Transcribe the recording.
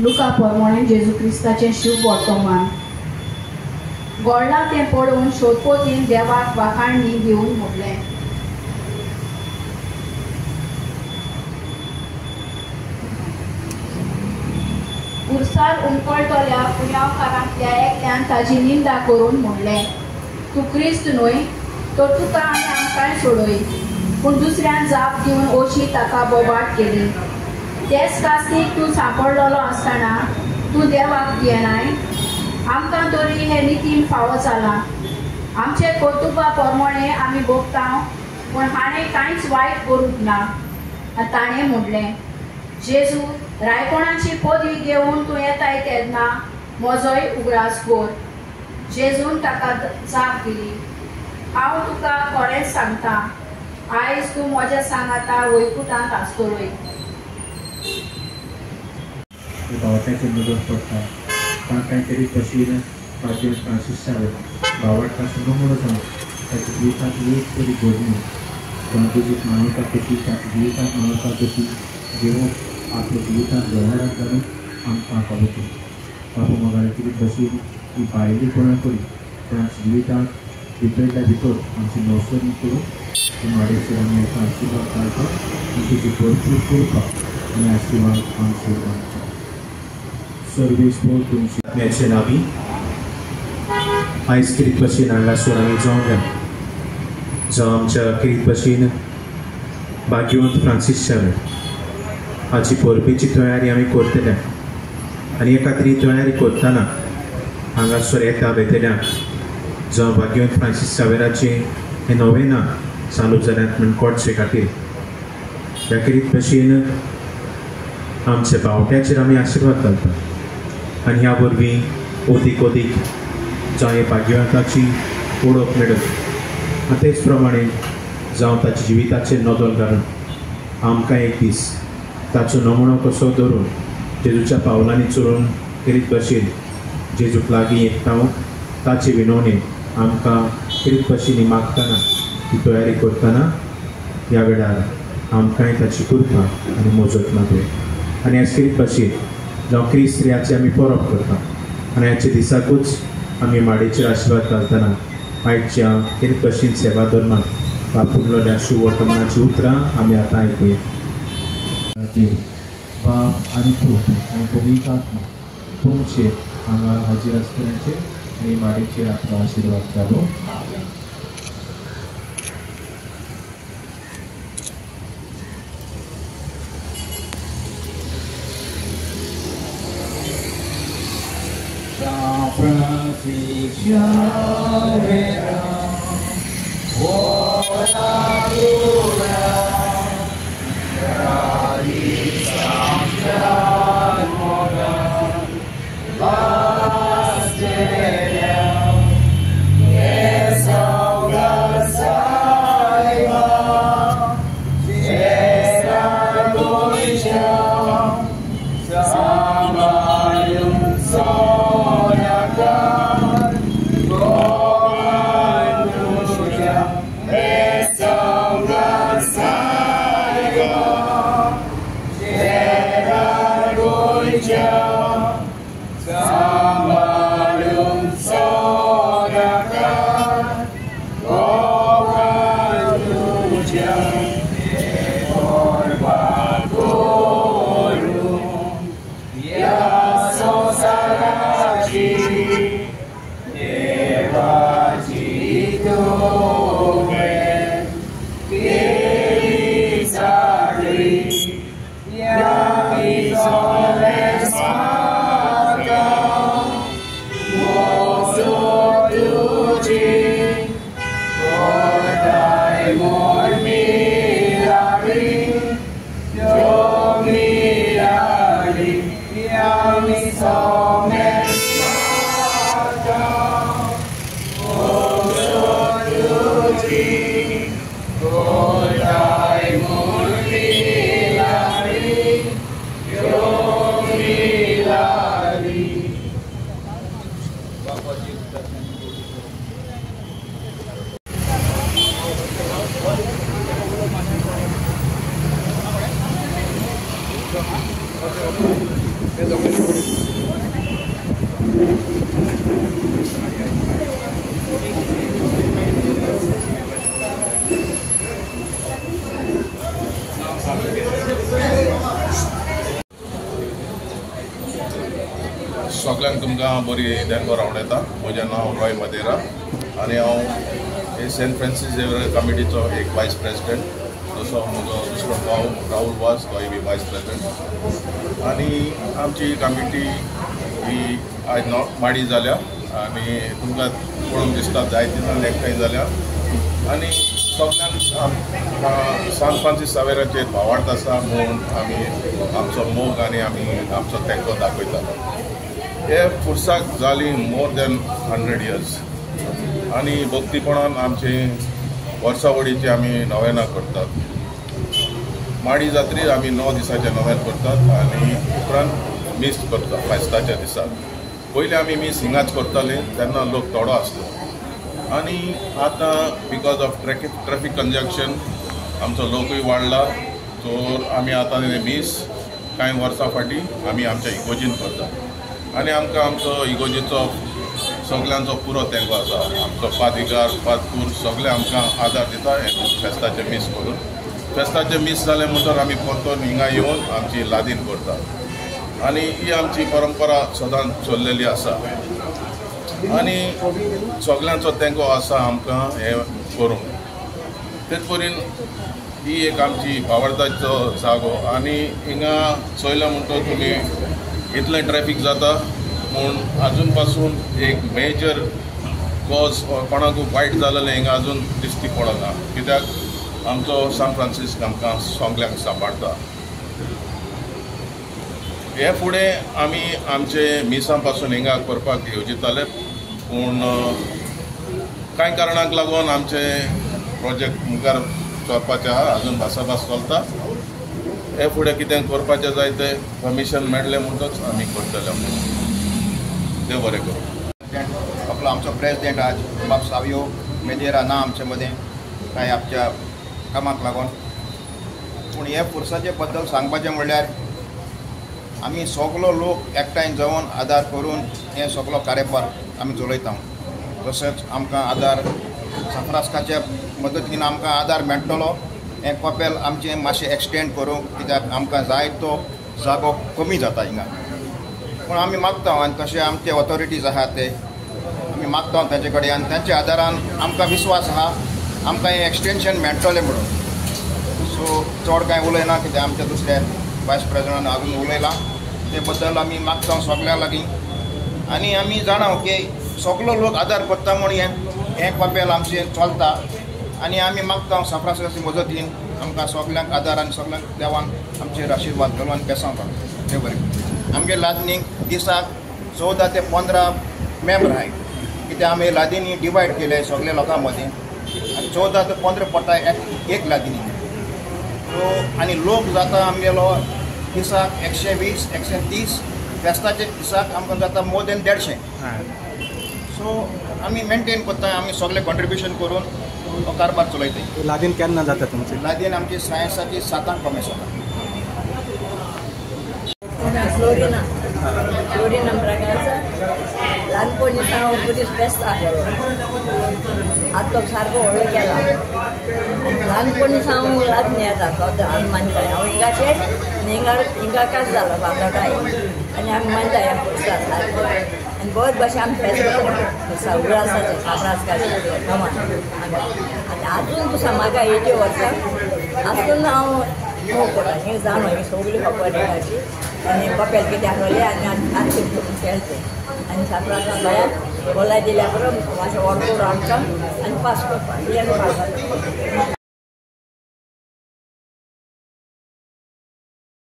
Luca पोरमोणें जेजू क्रिस्ताचें शुभ वर्तमान गोडला तें पळोवन सोदपोतीन देवाक वाखाणणी दिवन म्हणलें, उर्सार उमकळटल्या पुण्यावकारांतल्या एकल्यान ताची निंदा करून म्हणलें, तूं क्रिस्त न्हय, तर तुका आनी आमकांय सोडय. पूण दुसऱ्यान जाप दिवन ओशी ताका बोबाट केली, तेच कास्तीक तूं सांपडलेलो आसतना तूं देवाक भियेनाय? आमकां तरी हें नितीन फावो जालां. आमचे कौतुका प्रमाणें आमी भोगता, पूण हाणें कांयच वायट करूंक ना. ताणें म्हणलें, जेजू, रायपणाची पदवी घेवन तूं येताय तेन्ना म्हजोय उगडास कर. जेजून ताका जाप दिली, हांव तुका खरेंच सांगता, आयज तूं म्हज्या सांगाता वैकुंठांत आसतलोय. भावट्याचे मदत पडटा कांय तरी कशीन पाटील फ्रांसीस शावेर भावटाचो नमुनो जावन ताच्या जिवितांत एक तरी घडणी तुजीक मानवता कशी ताच्या जिवितांत मानवता कशी देवून आपल्या जिवितांत व्यवहारांत घालून आमकां पावयता. बाबा मोगाळे कितें बशीन ही भायली कोणा करी पूण आमच्या जिवितांत भितरल्या भितर आमची नवसरी करून ते माडेचेर आमी एका आशिर्वाद घालता आनी तेजी भरपूर करपाक आनी आशिर्वाद आमचे सर्वेस्वर तुमचे नावी आयज किरीत भशेन हांगासर आमी जावंक जावं आमच्या किरीत भशेन भाग्यवंत फ्रांसीस शावेर हाची परबेची तयारी आमी करतले आनी एका तरी तयारी करतना हांगासर येता बेतल्याक जावं भाग्यवंत फ्रांसीस शावेराचें हें नोवेना चालू जाल्यात म्हण कोडचे खातीर ह्या किरीत भशेन आमच्या बावट्याचेर आमी आशिर्वाद घालता आनी ह्या वरवीं ओदीक जावं हे भाग्यवंताची ओळख मेळत आनी तेच प्रमाणे जावं ताच्या जिविताचेर नदर घालून आमकां एक दीस ताचो नमुनो कसो धरून जेजूच्या पावलांनी चलून किरीत भशेन जेजूक लागीं येता ताचे विनवणे आमकां किरीत भशेन मागतना ती तयारी करतना ह्या वेळार आमकांय ताची कृपा आनी मोजत मागूय आनी ह्याच किरीत भशेन जावं क्रिस्त ह्याचे आमी परब करता आनी ह्याच्या दिसाकूच आमी माडेचेर आशिर्वाद घालतना आयच्या किरीत भशेन सेवा धर्माक वापरलेल्या शुभ वर्तमानाची उतरां आमी आतां आयकुया. बाप आनी पूत आनी पवित्र आत्मा तुमचेर हांगा हाजीर आसतल्यांचेर आनी माडेचेर आपलो आशिर्वाद घालो. Francis Xavera, ora dura, Radisa Moga, Basteria, Esauga Saiba, Sera Goisha, Samayum more me. सगळ्यांक तुमकां बरी देणगो रावंड येता. म्हजें नांव रॉय मदेरा आनी हांव हे सेंट फ्रांसीस झेवियर कमिटीचो एक वायस प्रेसिडेंट. जसो म्हजो दुसरो भाव राहुल वास तोय बी वायस प्रेसिडेंट. आनी आमची कमिटी ही आयज माडी जाल्या आनी तुमकां पळोवन दिसता जायते दिसान एकठांय जाल्या आनी सगळ्यांक सांत फ्रांसीस झेवियराचेर भावार्थ आसा म्हूण आमी आमचो मोग आनी आमी आमचो तेंको दाखयता. हे पुरसाक जाली मोर दॅन 100 years आनी भक्तीपणान आमची वर्सावडीची आमी नोवेनां करतात. माडी जात्रेर आमी 9 दिसाचें नोवेन करतात आनी उपरांत मीस करतात फेस्ताच्या दिसाक. पयलीं आमी मीस हिंगाच करताले तेन्ना लोक थोडो आसलो आनी आतां बिकॉज ऑफ ट्रॅफिक कंजक्शन आमचो लोकूय वाडला. सो आमी आतां मीस कांय वर्सां फाटीं आमी आमच्या इगोजीन करतात आनी आमकां आमचो इगोजीचो सगळ्यांचो पुरो तेंको आसा. आमचो पादिगार पातपूर सगळे आमकां आदार दिता हे फेस्ताचे मीस करून. फेस्ताचे मीस जाले म्हणटच आमी परतून हिंगा येवन आमची लादीन करतात आनी ही आमची परंपरा सदांच चल्लेली आसा आनी सगळ्यांचो तेंको आसा आमकां हे करूंक. तेच परीन ही एक आमची भावार्थाचो जागो आनी हिंगा चोयलें म्हणटच तुमी इतलें ट्रॅफिक जाता म्हूण आजून पासून एक मेजर कॉज कोणाकूय वायट जालेलें हिंगा आजून दिश्टी पडना कित्याक आमचो सांत फ्रांसीस आमकां सगल्यांक सांबाळटा. हे फुडें आमी आमचे मिसां पासून हिंगा करपाक येवजिताले पूण कांय कारणाक लागून आमचे प्रोजेक्ट मुखार चलपाचें आहा. आजून भासाभास चलता. हे फुडें कितें करपाचें जाय तें परमिशन मेळ्ळें म्हणटच आमी करतले. देव बरें करूं. आपलो आमचो प्रेसिडेंट आज बाब सावियो मेदेरा ना आमचे मदें कांय आमच्या कामाक लागून. पूण हे पुरसाचे बद्दल सांगपाचें म्हणल्यार आमी सगलो लोक एकठांय जावन आदार करून हे सगलो कार्यभार आमी चलयता. तशेंच आमकां आदार सांफ्रास्काच्या मदतीन आमकां आदार मेळटलो. हें कपेल आमचें मातशें एक्सटेंड करूंक कित्याक आमकां जाय तो जागो कमी जाता हिंगा. पूण आमी मागता आनी तशें आमचे ऑथॉरिटीज आहात ते आमी मागता तांचे कडेन आनी तांच्या आदारान आमकां विस्वास आहा आमकां हें एक्सटेंशन मेळटलें म्हणून. सो चड कांय उलयना कित्याक आमच्या दुसऱ्या वायस प्रेसिडेंटान आजून उलयलां ते बद्दल आमी मागता सगळ्या लागीं. आनी आमी जाणां की सगलो लोक आदार करता म्हूण हें कपेल आमचें चलता आनी आमी मागता सांफ्रास्काची मजतीन आमकां सगल्यांक आदार आनी सगल्यांक देवान आमचेर आशिर्वाद घालून आनी पेसांव काडूं. देव बरें. आमगे लादनीक दिसाक 14 ते 15 मेंबर आहाय कित्याक आमी लादीनी डिवायड केले सगल्या लोकां मदीं आनी 14 ते 15 पडटा एक लादीनी. सो आनी लोक जाता आमगेलो दिसाक 120 130 फेस्ताचे दिसाक आमकां जाता मोर दॅन 150. सो आमी मेंटेन करता आमी सगळे कॉन्ट्रिब्युशन करून हो कारभार चलयताय. लादीन केन्ना जाता तुमची? लादीन आमची सायन्साची 7 कॉमेस जाता. फ्लोरिना प्रकारचा ल्हानपणी हांव बरीच बेस्ट आसलो. आतां सारको व्हडलो केला. ल्हानपणी हांव लादनी येता आमी मानताय. हांव हिंगाचे हिंगा कास जालो बांगटाय आनी आमी मानताय ह्या पुरसाक सारको आनी बरें भशेन आमी फेस्त उल्हासाचे सांफ्रास्काचे गमान. आनी आजून तुसा म्हाका 80 वर्सां आसतना हांव मोग करता. हें जाणो ही सगळी खबर येताची आनी कपेल कितें आहलोलें आनी आनी खेळते आनी सांफ्रास्कां गोंयांत बोलाय दिल्या बरोबर मातशें व्हड करून आमकां आनी पास करपाक